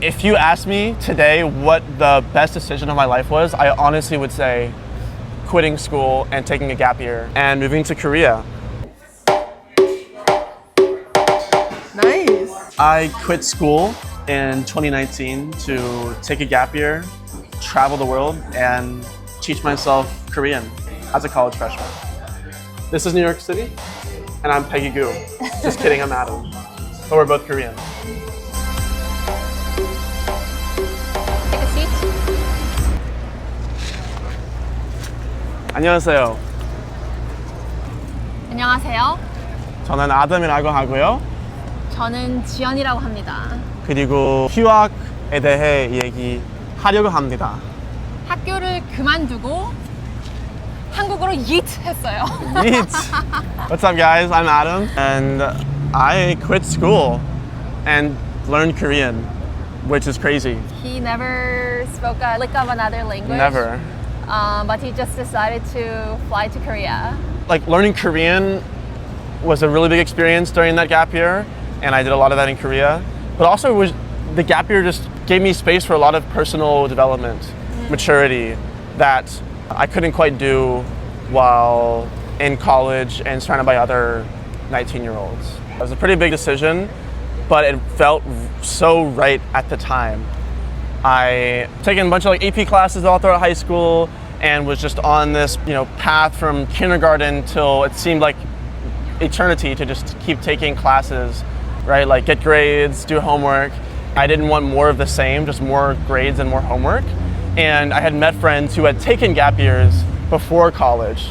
If you ask me today what the best decision of my life was, I honestly would say quitting school and taking a gap year and moving to Korea. Nice. I quit school in 2019 to take a gap year, travel the world, and teach myself Korean as a college freshman. This is New York City, and I'm Peggy Gou. Just kidding, I'm Adam. But we're both Korean. Take a seat. 안녕하세요. 안녕하세요. 저는 아담이라고 하고요. 저는 지연이라고 합니다. 그리고 휴학에 대해 얘기하려고 합니다. 학교를 그만두고 한국으로 yeet 했어요. Yeet! What's up, guys? I'm Adam, and I quit school and learned Korean, which is crazy. He never spoke a lick of another language. Never. But he just decided to fly to Korea. Like, learning Korean was a really big experience during that gap year, and I did a lot of that in Korea. But also, the gap year just gave me space for a lot of personal development, maturity that I couldn't quite do while in college and surrounded by other 19-year-olds. It was a pretty big decision, but it felt so right at the time. I taken a bunch of AP classes all throughout high school and was just on this, path from kindergarten till it seemed like eternity to just keep taking classes, right? Like get grades, do homework. I didn't want more of the same, just more grades and more homework. And I had met friends who had taken gap years before college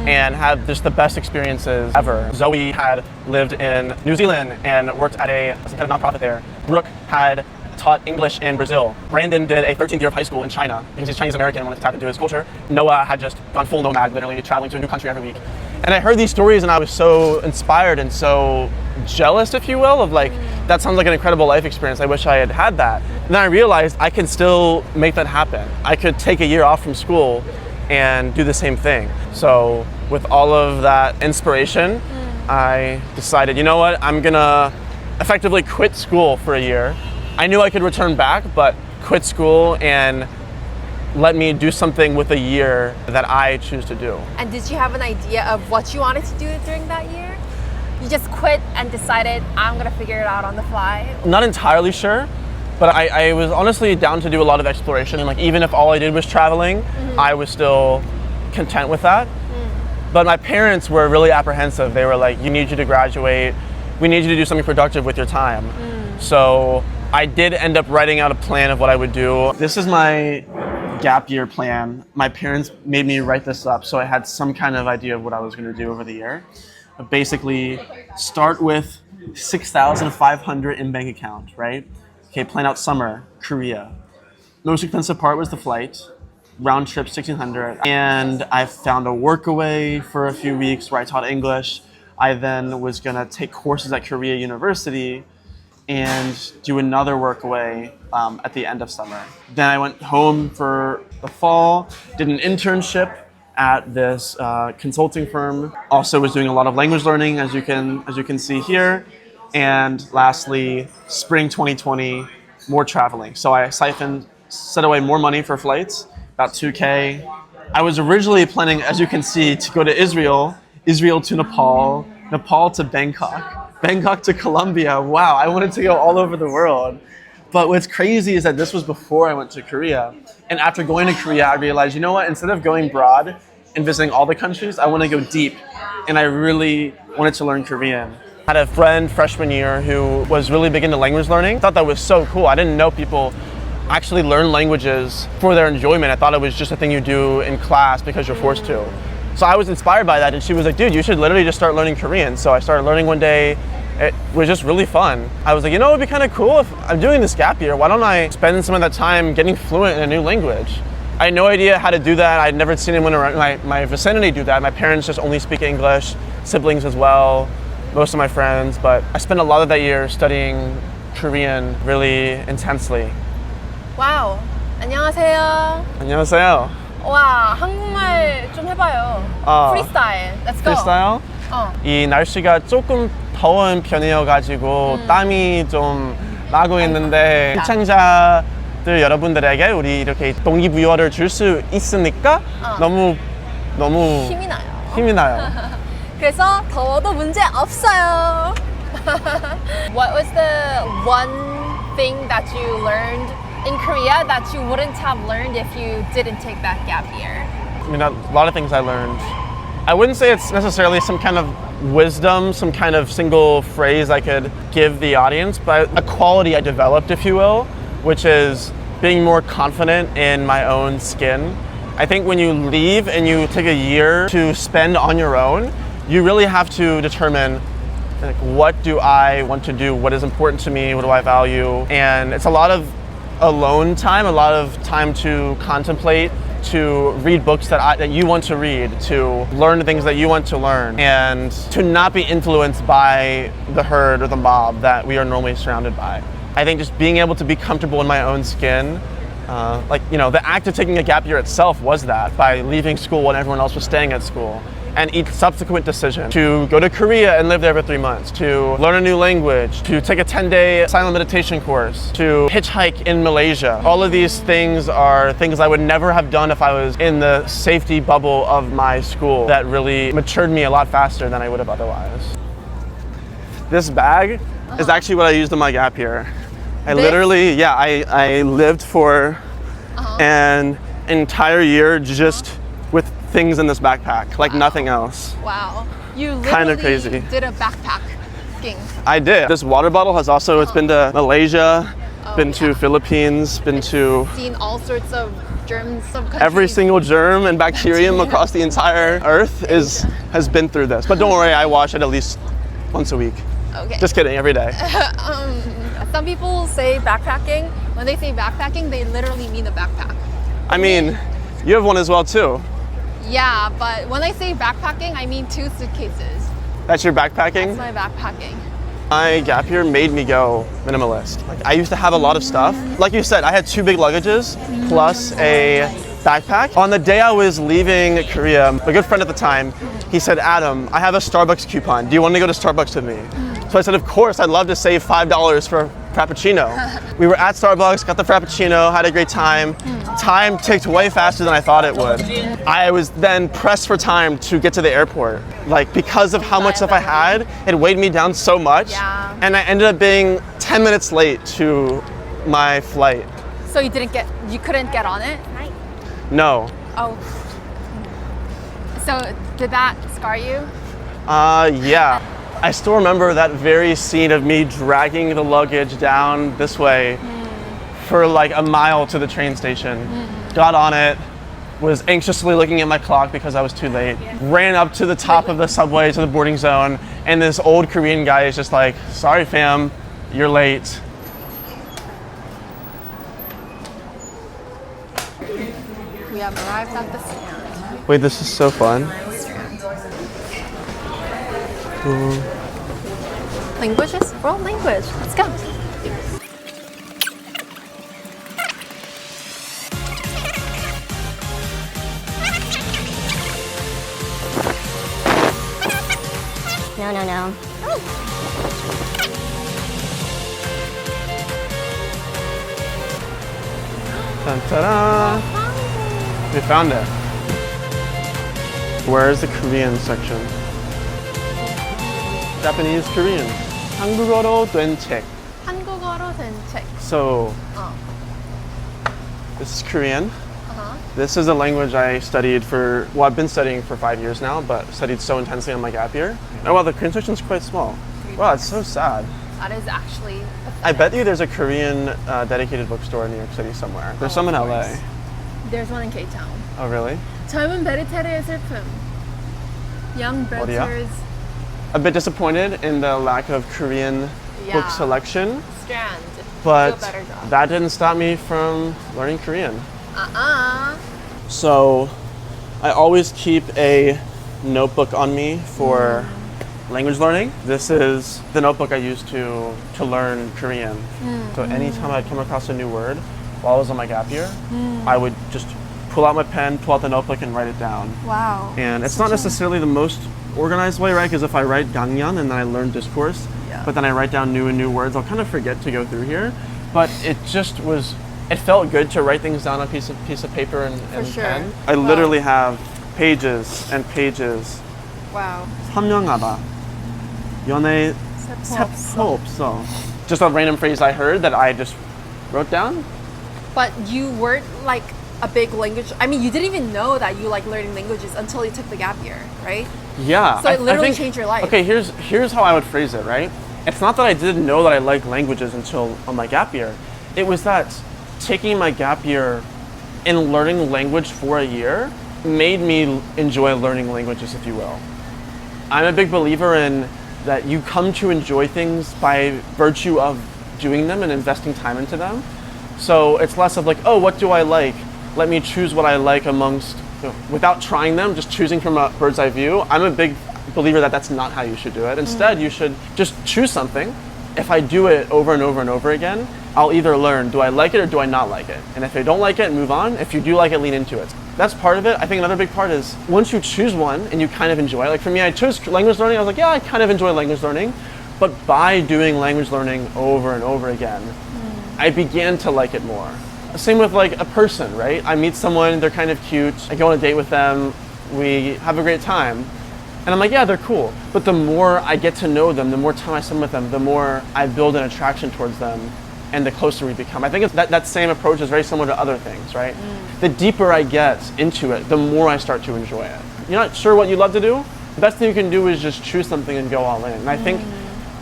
and had just the best experiences ever. Zoe had lived in New Zealand and worked at some kind of nonprofit there. Brooke had taught English in Brazil. Brandon did a 13th year of high school in China because he's Chinese American and wanted to tap into his culture. Noah had just gone full nomad, literally traveling to a new country every week. And I heard these stories and I was so inspired and so jealous, if you will, of like, that sounds like an incredible life experience. I wish I had had that. And then I realized I can still make that happen. I could take a year off from school and do the same thing. So with all of that inspiration, I decided, you know what, I'm gonna effectively quit school for a year. I knew I could return back, but quit school and let me do something with a year that I choose to do. And did you have an idea of what you wanted to do during that year? You just quit and decided, I'm gonna figure it out on the fly? Not entirely sure, but I was honestly down to do a lot of exploration. And like, even if all I did was traveling, I was still content with that. But my parents were really apprehensive. They were like, you need you to graduate. We need you to do something productive with your time. So I did end up writing out a plan of what I would do. This is my gap year plan. My parents made me write this up, so I had some kind of idea of what I was going to do over the year. But basically, start with 6,500 in bank account, right? Okay, plan out summer, Korea. Most expensive part was the flight, round trip 1,600. And I found a workaway for a few weeks where I taught English. I then was going to take courses at Korea University and do another workaway at the end of summer. Then I went home for the fall, did an internship at this consulting firm. Also was doing a lot of language learning, as you can see here. And lastly, spring 2020, more traveling. So I set away more money for flights, about 2K. I was originally planning, as you can see, to go to Israel to Nepal, Nepal to Bangkok to Colombia. Wow, I wanted to go all over the world. But what's crazy is that this was before I went to Korea. And after going to Korea, I realized, you know what, instead of going broad and visiting all the countries, I want to go deep. And I really wanted to learn Korean. I had a friend freshman year who was really big into language learning. I thought that was so cool. I didn't know people actually learn languages for their enjoyment. I thought it was just a thing you do in class because you're forced to. So I was inspired by that, and she was like, dude, you should literally just start learning Korean. So I started learning one day. It was just really fun. I was like, it would be kind of cool if I'm doing this gap year. Why don't I spend some of that time getting fluent in a new language? I had no idea how to do that. I'd never seen anyone around my vicinity do that. My parents just only speak English, siblings as well, most of my friends. But I spent a lot of that year studying Korean really intensely. 와우. 안녕하세요. 안녕하세요. 와, 한국말 좀 해봐요. 프리스타일. Let's go. 프리스타일? 이 날씨가 조금 더운 편이어가지고 땀이 좀 하고 있는데 시청자들 여러분들에게 우리 이렇게 동기부여를 줄 수 있으니까 너무 힘이 나요. 나요. 그래서 더워도 문제 없어요. What was the one thing that you learned in Korea that you wouldn't have learned if you didn't take that gap year? I mean, a lot of things I learned. I wouldn't say it's necessarily some kind of wisdom, some kind of single phrase I could give the audience, but a quality I developed, if you will, which is being more confident in my own skin. I think when you leave and you take a year to spend on your own, you really have to determine, like, what do I want to do? What is important to me? What do I value? And it's a lot of alone time, a lot of time to contemplate, to read books that you want to read, to learn the things that you want to learn, and to not be influenced by the herd or the mob that we are normally surrounded by. I think just being able to be comfortable in my own skin, the act of taking a gap year itself was that, by leaving school when everyone else was staying at school. And each subsequent decision to go to Korea and live there for 3 months, to learn a new language, to take a 10-day silent meditation course, to hitchhike in Malaysia. All of these things are things I would never have done if I was in the safety bubble of my school that really matured me a lot faster than I would have otherwise. This bag is actually what I used in my gap year. I lived for an entire year just with things in this backpack, like nothing else. Wow. You Kind literally of crazy. did a backpacking. I did. This water bottle has also, it's been to Malaysia, been to Philippines, been to Seen all sorts of germs of countries. every single germ and bacterium across the entire earth has been through this. But don't worry, I wash it at least once a week. Okay. Just kidding, every day. Some people say backpacking. When they say backpacking, they literally mean a backpack. I mean, you have one as well too. Yeah, but when I say backpacking, I mean 2 suitcases. That's your backpacking? That's my backpacking. My gap year made me go minimalist. Like, I used to have a lot of stuff. Like you said, I had 2 big luggages plus a backpack. On the day I was leaving Korea, a good friend at the time, he said, Adam, I have a Starbucks coupon. Do you want to go to Starbucks with me? So I said, of course, I'd love to save $5 for Frappuccino. We were at Starbucks, got the Frappuccino, had a great time. Time ticked way faster than I thought it would. I was then pressed for time to get to the airport. Like, because of how much stuff I had, it weighed me down so much. Yeah. And I ended up being 10 minutes late to my flight. So you couldn't get on it? No. Oh. So did that scar you? Yeah. I still remember that very scene of me dragging the luggage down this way for like a mile to the train station. Got on it, was anxiously looking at my clock because I was too late. Ran up to the top of the subway to the boarding zone, and this old Korean guy is just like, sorry fam, you're late. We have arrived at the stand. Wait, this is so fun. Languages? World language. Let's go. No. Ta-da! We found it. Where is the Korean section? Japanese, Korean. 한국어로 된 책. 한국어로 된 책. So, this is Korean. This is a language I studied I've been studying for 5 years now, but studied so intensely on my gap year. Oh wow, the Korean section is quite small. Wow, it's so sad. That is actually pathetic. I bet you there's a Korean dedicated bookstore in New York City somewhere. There's some in LA. There's one in K-Town. Oh really? 젊은 베르테르의 슬픔. Young 어디야? Bear's A bit disappointed in the lack of Korean book Yeah. selection, Strand. but Do a better job. that didn't stop me from learning Korean. Uh-uh. So I always keep a notebook on me for language learning. This is the notebook I use to learn Korean. So anytime I'd come across a new word while I was on my gap year, I would just pull out my pen, pull out the notebook, and write it down. Wow. And it's not necessarily the most organized way, right? Because if I write Gangyan and then I learn discourse, Yeah. but then I write down new and new words, I'll kind of forget to go through here. But it felt good to write things down on a piece of paper and sure. pen. I literally have pages and pages. Wow. 선명하다. 연애 세포 없어. Just a random phrase I heard that I just wrote down. But you weren't like a big language. I mean, you didn't even know that you like learning languages until you took the gap year, right? Yeah. So it literally think, changed your life. Okay, here's how I would phrase it, right? It's not that I didn't know that I liked languages until on my gap year. It was that taking my gap year and learning language for a year made me enjoy learning languages, if you will. I'm a big believer in that you come to enjoy things by virtue of doing them and investing time into them. So it's less of like, oh, what do I like? Let me choose what I like amongst, without trying them, just choosing from a bird's eye view. I'm a big believer that that's not how you should do it. Instead, you should just choose something. If I do it over and over and over again, I'll either learn, do I like it or do I not like it? And if I don't like it, move on. If you do like it, lean into it. That's part of it. I think another big part is once you choose one and you kind of enjoy it. Like for me, I chose language learning. I was like, yeah, I kind of enjoy language learning. But by doing language learning over and over again, I began to like it more. Same with like a person, right? I meet someone, they're kind of cute. I go on a date with them. We have a great time. And I'm like, yeah, they're cool. But the more I get to know them, the more time I spend with them, the more I build an attraction towards them and the closer we become. I think it's that same approach is very similar to other things, right? The deeper I get into it, the more I start to enjoy it. You're not sure what you love to do? The best thing you can do is just choose something and go all in. And I think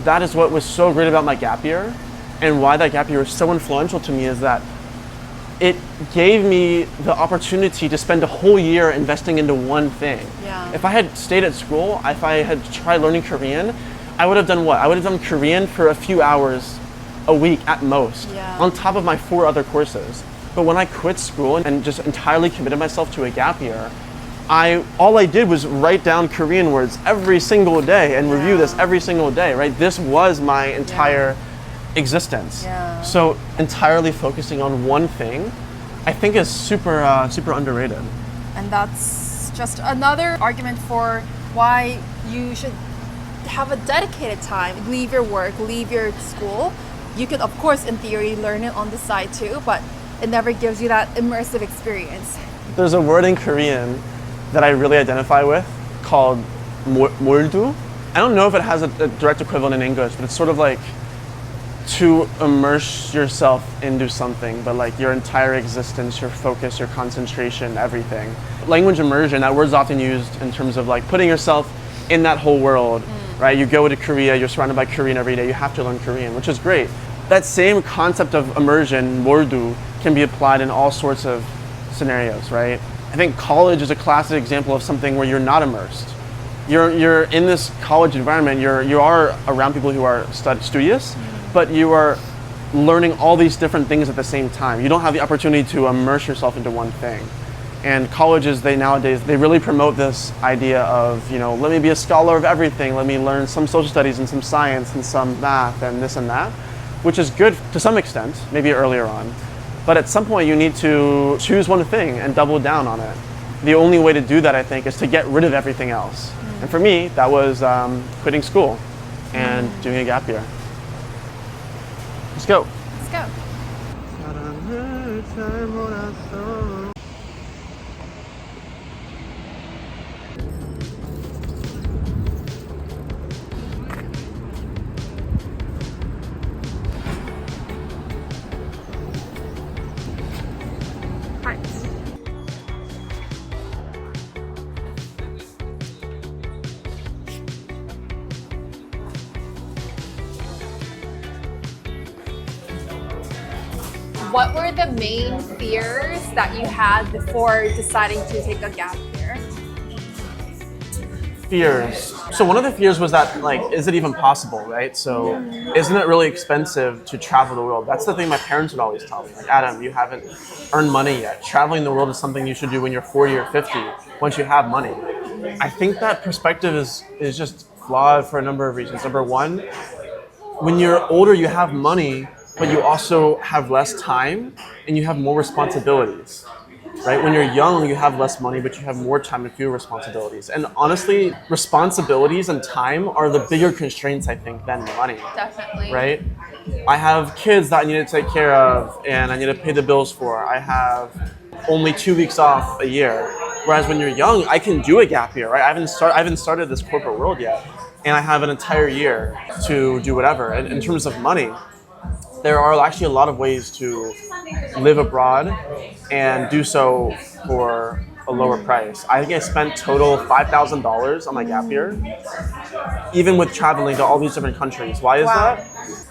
that is what was so great about my gap year and why that gap year was so influential to me is that it gave me the opportunity to spend a whole year investing into one thing. Yeah. If I had stayed at school, if I had tried learning Korean, I would have done what? I would have done Korean for a few hours a week at most, on top of my 4 other courses. But when I quit school and just entirely committed myself to a gap year, all I did was write down Korean words every single day and review this every single day, right? This was my entire existence. Yeah. So entirely focusing on one thing, I think is super super underrated. And that's just another argument for why you should have a dedicated time. Leave your work, leave your school. You could, of course, in theory, learn it on the side too, but it never gives you that immersive experience. There's a word in Korean that I really identify with called 몰두. I don't know if it has a direct equivalent in English, but it's sort of like to immerse yourself into something, but like your entire existence, your focus, your concentration, everything. Language immersion, that word's often used in terms of like putting yourself in that whole world, right? You go to Korea, you're surrounded by Korean every day, you have to learn Korean, which is great. That same concept of immersion, 몰두, can be applied in all sorts of scenarios, right? I think college is a classic example of something where you're not immersed. You're in this college environment, you are around people who are studious, but you are learning all these different things at the same time. You don't have the opportunity to immerse yourself into one thing. And colleges, nowadays, they really promote this idea of, let me be a scholar of everything. Let me learn some social studies and some science and some math and this and that, which is good to some extent, maybe earlier on. But at some point, you need to choose one thing and double down on it. The only way to do that, I think, is to get rid of everything else. And for me, that was quitting school and doing a gap year. Let's go. Let's go. What were the main fears that you had before deciding to take a gap year? Fears. So one of the fears was that, like, is it even possible, right? So isn't it really expensive to travel the world? That's the thing my parents would always tell me. Like, Adam, you haven't earned money yet. Traveling the world is something you should do when you're 40 or 50, once you have money. I think that perspective is just flawed for a number of reasons. Number one, when you're older, you have money, but you also have less time and you have more responsibilities. right? When you're young, you have less money, but you have more time and fewer responsibilities. And honestly, responsibilities and time are the bigger constraints, I think, than money. Definitely. Right? I have kids that I need to take care of and I need to pay the bills for. I have only 2 weeks off a year. Whereas when you're young, I can do a gap year, right? I haven't started this corporate world yet. And I have an entire year to do whatever. And in terms of money, there are actually a lot of ways to live abroad and do so for a lower price. I think I spent total $5,000 on my gap year, even with traveling to all these different countries. Why is that?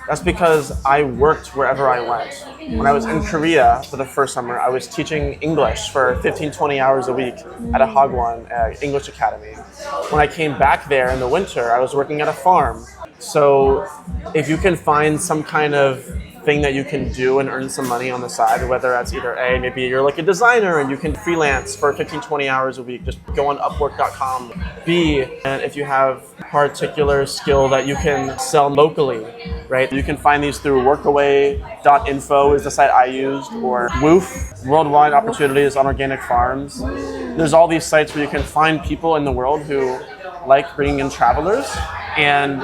That's because I worked wherever I went. When I was in Korea for the first summer, I was teaching English for 15, 20 hours a week at a Hagwon English academy. When I came back there in the winter, I was working at a farm. So if you can find some kind of thing that you can do and earn some money on the side, whether that's either A, maybe you're like a designer and you can freelance for 15, 20 hours a week, just go on Upwork.com. B, and if you have particular skill that you can sell locally, right? You can find these through workaway.info is the site I used, or WOOF, Worldwide Opportunities on Organic Farms. There's all these sites where you can find people in the world who like bringing in travelers and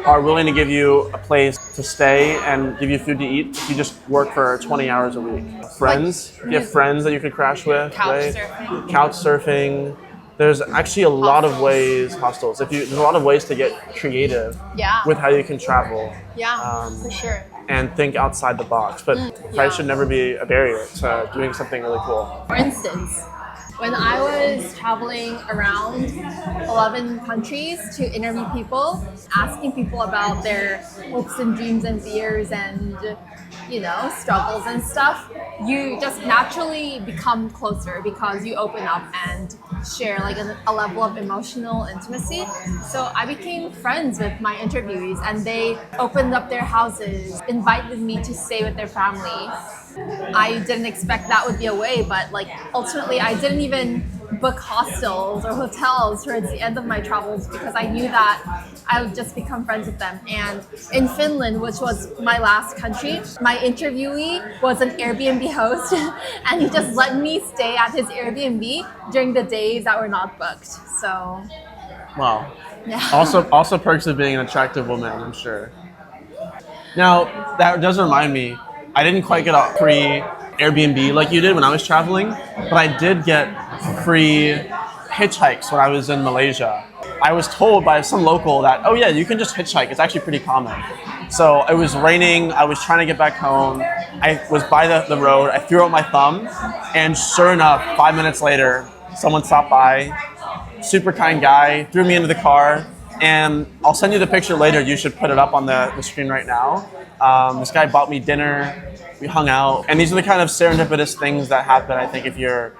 are willing to give you a place to stay and give you food to eat if you just work for 20 hours a week. Friends, you have friends that you can crash with, right? Couch surfing. There's actually a lot of ways, hostels. There's a lot of ways to get creative with how you can travel. For sure. And think outside the box. But price should never be a barrier to doing something really cool. For instance, when I was traveling around 11 countries to interview people, asking people about their hopes and dreams and fears and, struggles and stuff, you just naturally become closer because you open up and share like a level of emotional intimacy. So I became friends with my interviewees and they opened up their houses, invited me to stay with their family. I didn't expect that would be a way, but ultimately I didn't even book hostels or hotels towards the end of my travels because I knew that I would just become friends with them. And in Finland, which was my last country, my interviewee was an Airbnb host and he just let me stay at his Airbnb during the days that were not booked. So, wow. Yeah. Also perks of being an attractive woman, I'm sure. Now, that does remind me, I didn't quite get a free Airbnb like you did when I was traveling, but I did get free hitchhikes when I was in Malaysia. I was told by some local that, oh yeah, you can just hitchhike. It's actually pretty common. So it was raining. I was trying to get back home. I was by the road. I threw out my thumb, and sure enough, 5 minutes later, someone stopped by. Super kind guy, threw me into the car, and I'll send you the picture later. You should put it up on the screen right now. This guy bought me dinner. We hung out, and these are the kind of serendipitous things that happen. I think if you're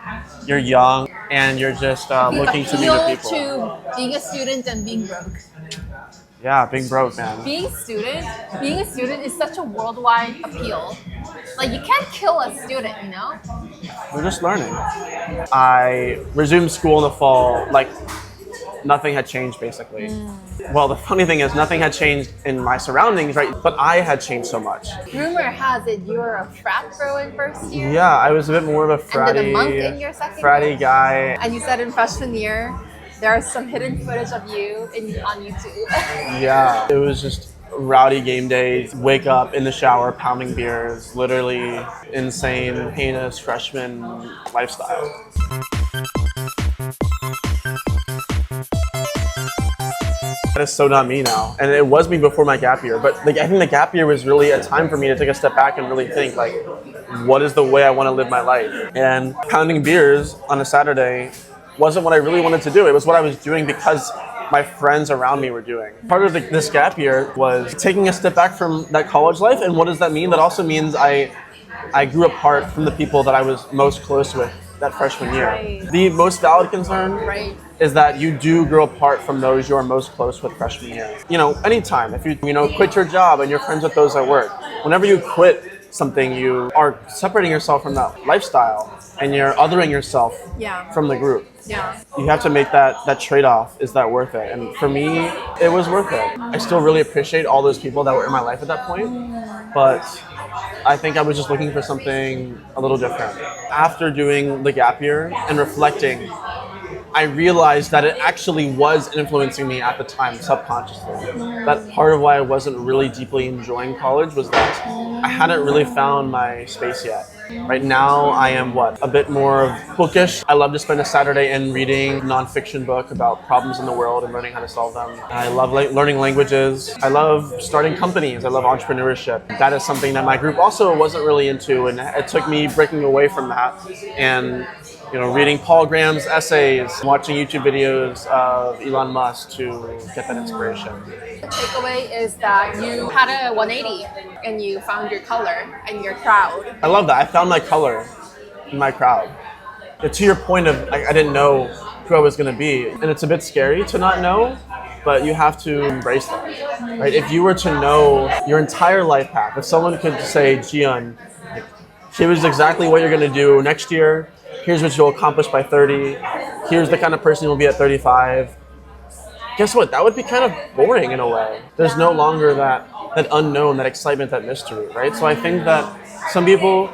young and you're just looking to meet new people. To being a student and being broke. Yeah, being broke, man. Being a student is such a worldwide appeal. You can't kill a student, We're just learning. I resumed school in the fall. Nothing had changed, basically. Well, the funny thing is, nothing had changed in my surroundings, right? But I had changed so much. Rumor has it you were a frat bro in first year. Yeah, I was a bit more of a And then a monk in your second fratty year. guy. And you said in freshman year, there is some hidden footage of you on YouTube. Yeah, it was just rowdy game days, wake up in the shower, pounding beers, literally insane, heinous freshman lifestyle. That is so not me now. And it was me before my gap year. But I think the gap year was really a time for me to take a step back and really think, what is the way I want to live my life? And pounding beers on a Saturday wasn't what I really wanted to do. It was what I was doing because my friends around me were doing. Part of this gap year was taking a step back from that college life. And what does that mean? That also means I grew apart from the people that I was most close with that freshman year. Right. The most valid concern is that you do grow apart from those you are most close with freshman year. Anytime, if you quit your job and you're friends with those at work, whenever you quit something, you are separating yourself from that lifestyle and you're othering yourself from the group. Yeah. You have to make that trade-off. Is that worth it? And for me, it was worth it. I still really appreciate all those people that were in my life at that point, but I think I was just looking for something a little different. After doing the gap year and reflecting, I realized that it actually was influencing me at the time subconsciously. That part of why I wasn't really deeply enjoying college was that I hadn't really found my space yet. Right now, I am a bit more bookish. I love to spend a Saturday in reading a nonfiction book about problems in the world and learning how to solve them. I love learning languages. I love starting companies. I love entrepreneurship. That is something that my group also wasn't really into, and it took me breaking away from that and reading Paul Graham's essays, watching YouTube videos of Elon Musk to get that inspiration. The takeaway is that you had a 180 and you found your color and your crowd. I love that. I found my color in my crowd. To your point of I didn't know who I was going to be, and it's a bit scary to not know, but you have to embrace that. Right? If you were to know your entire life path, if someone could say, Jian, here's exactly what you're going to do next year, here's what you'll accomplish by 30, here's the kind of person you'll be at 35. Guess what? That would be kind of boring in a way. There's no longer that unknown, that excitement, that mystery, right? So I think that some people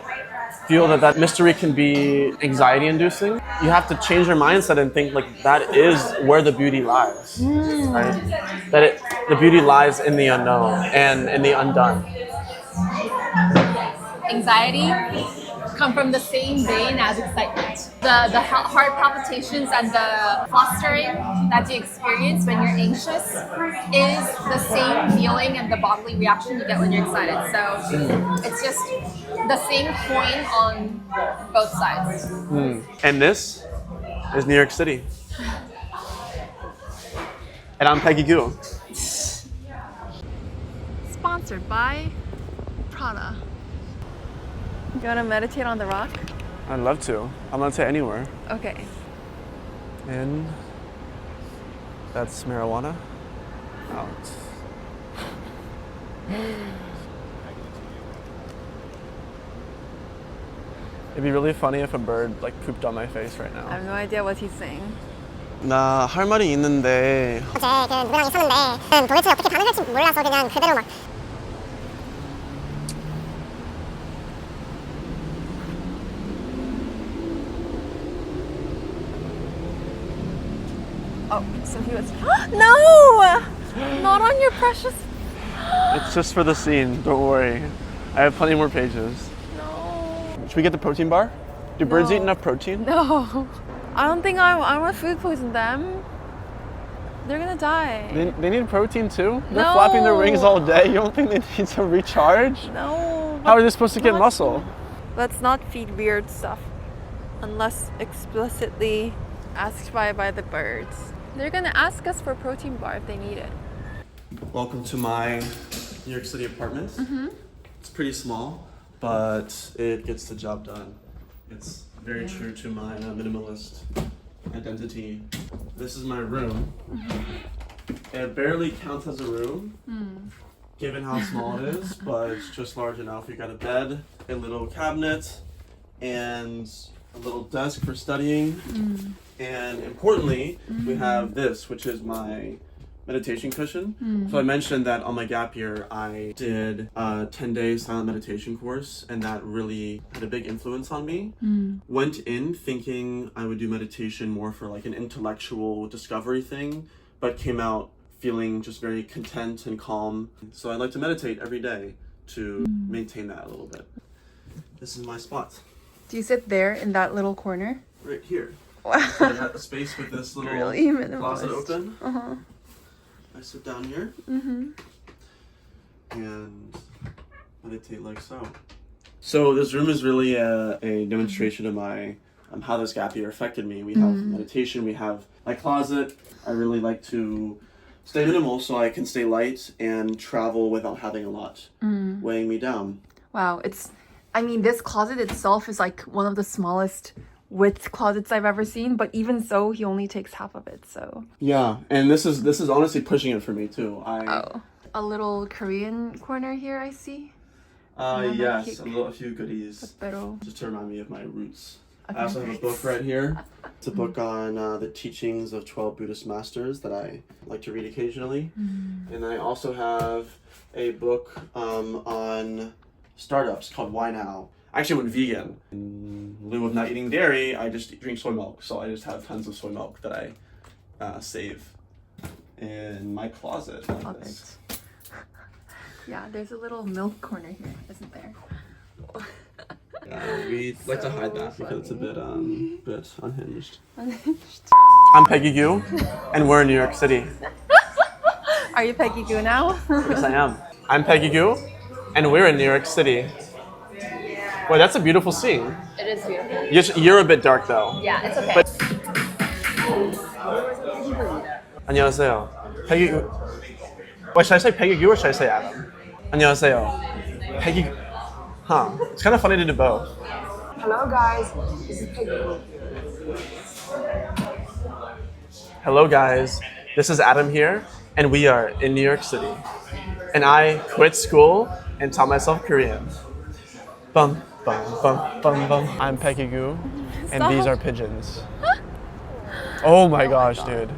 feel that mystery can be anxiety-inducing. You have to change your mindset and think like that is where the beauty lies, right? The beauty lies in the unknown and in the undone. Anxiety come from the same vein as excitement. The heart palpitations and the flustering that you experience when you're anxious is the same feeling and the bodily reaction you get when you're excited. So it's just the same point on both sides. And this is New York City. And I'm Peggy Gou. Sponsored by Prada. You want to meditate on the rock? I'd love to. I'll meditate anywhere. Okay. In. That's marijuana. Out. It'd be really funny if a bird pooped on my face right I now. have no idea what he's saying. 나 할 말이 있는데. 어제 그 누구랑 있었는데 도대체 어떻게 반응할지 몰라서 그냥 그대로 막 Oh, so he was. No! Not on your precious. It's just for the scene. Don't worry. I have plenty more pages. No. Should we get the protein bar? Do birds No. eat enough protein? No. I don't think I want to food poison them. They're gonna die. They need protein too? They're No. flapping their wings all day. You don't think they need to recharge? No. How are they supposed to get muscle? Let's not feed weird stuff unless explicitly asked by the birds. They're gonna ask us for protein bar if they need it. Welcome to my New York City apartment. It's pretty small, but it gets the job done. It's very true to my minimalist identity. This is my room. It barely counts as a room, given how small it is, but it's just large enough. You got a bed, a little cabinet, and a little desk for studying. And importantly, we have this, which is my meditation cushion. So I mentioned that on my gap year, I did a 10-day silent meditation course, and that really had a big influence on me. Went in thinking I would do meditation more for an intellectual discovery thing, but came out feeling just very content and calm. So I like to meditate every day to maintain that a little bit. This is my spot. Do you sit there in that little corner? Right here. Wow. So I got a space with this little Really minimalist. closet open. I sit down here and meditate like so. So this room is really a demonstration of my how this gap year affected me. We have meditation, we have my closet. I really like to stay minimal so I can stay light and travel without having a lot weighing me down. Wow, this closet itself is one of the smallest width closets I've ever seen, but even so, he only takes half of it, so. Yeah, and this is honestly pushing it for me too. A little Korean corner here, I see. Yes, a few goodies. Pero. Just to remind me of my roots. Okay, I also have a nice. book right here. It's a book on the teachings of 12 Buddhist masters that I like to read occasionally. And then I also have a book on startups called Why Now. I actually went vegan. In lieu of not eating dairy, I just drink soy milk. So I just have tons of soy milk that I save in my closet. Like this. Yeah, there's a little milk corner here, isn't there? Yeah, we like to hide that because it's a bit unhinged. Unhinged. I'm Peggy Gou, and we're in New York City. Are you Peggy Gou now? Yes, I am. I'm Peggy Gou, and we're in New York City. Boy, that's a beautiful scene. It is beautiful. You're a bit dark though. Yeah, it's okay. But 안녕하세요. Peggy Gou. Wait, should I say Peggy Gou or should I say Adam? 안녕하세요. Peggy. Huh. It's kind of funny to do both. Hello guys, this is Peggy. Hello guys, this is Adam here, and we are in New York City. And I quit school and taught myself Korean. Bum, bum, bum, bum, bum. I'm Peggy Gou, and these are pigeons. Oh my gosh, dude.